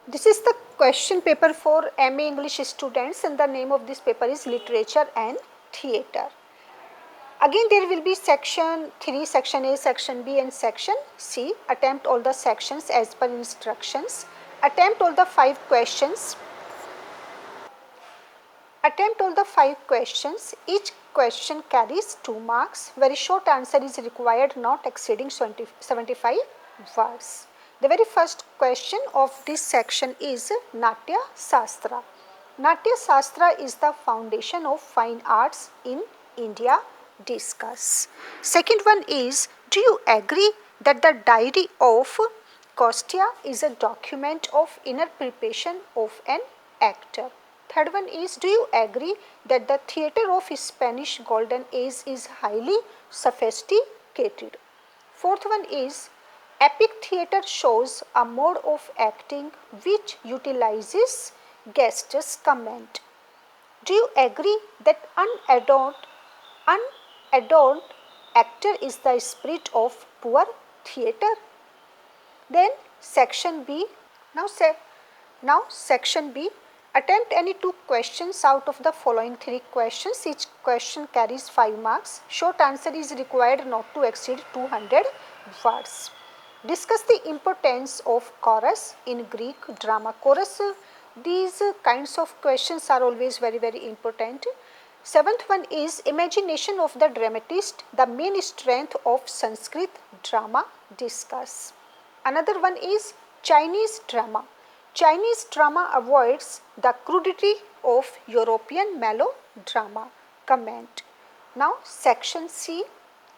This is the question paper for MA English students and the name of this paper is Literature and Theatre. Again there will be section 3, section A, section B and section C. Attempt all the sections as per instructions. Attempt all the 5 questions. Attempt all the 5 questions. Each question carries 2 marks. Very short answer is required, not exceeding 75 words. The very first question of this section is Natya Shastra. Natya Shastra is the foundation of fine arts in India. Discuss. Second one is, do you agree that the diary of Kostya is a document of inner preparation of an actor? Third one is, do you agree that the theatre of Spanish Golden Age is highly sophisticated? Fourth one is, epic theatre shows a mode of acting which utilizes gestus comment. Do you agree that unadorned actor is the spirit of poor theatre? Then section B. Now section B. Attempt any 2 questions out of the following 3 questions. Each question carries 5 marks. Short answer is required, not to exceed 200 words. Discuss the importance of chorus in Greek drama. Chorus, these kinds of questions are always very important. Seventh one is imagination of the dramatist, the main strength of Sanskrit drama. Discuss. Another one is Chinese drama. Chinese drama avoids the crudity of European melodrama. Comment. Now section C.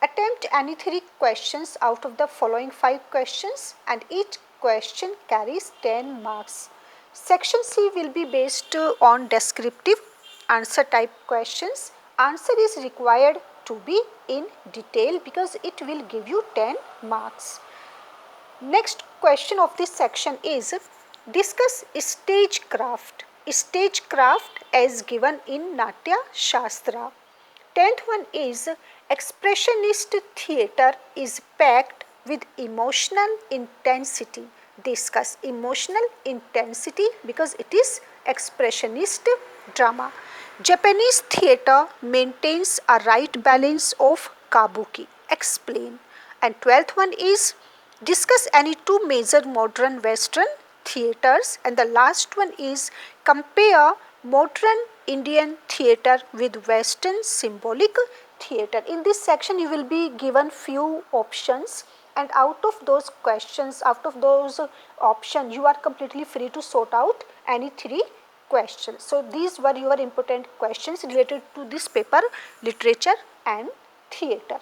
Attempt any 3 questions out of the following 5 questions and each question carries 10 marks. Section C will be based on descriptive answer type questions. Answer is required to be in detail because it will give you 10 marks. Next question of this section is, discuss stagecraft. Stagecraft as given in Natya Shastra. 10th one is, expressionist theatre is packed with emotional intensity. Discuss emotional intensity because it is expressionist drama. Japanese theatre maintains a right balance of kabuki. Explain. And 12th one is, discuss any 2 major modern western theatres, and the last one is, compare modern Indian theatre with western symbolic theatre. In this section you will be given few options and out of those questions, out of those options you are completely free to sort out any 3 questions. So these were your important questions related to this paper, literature and theatre.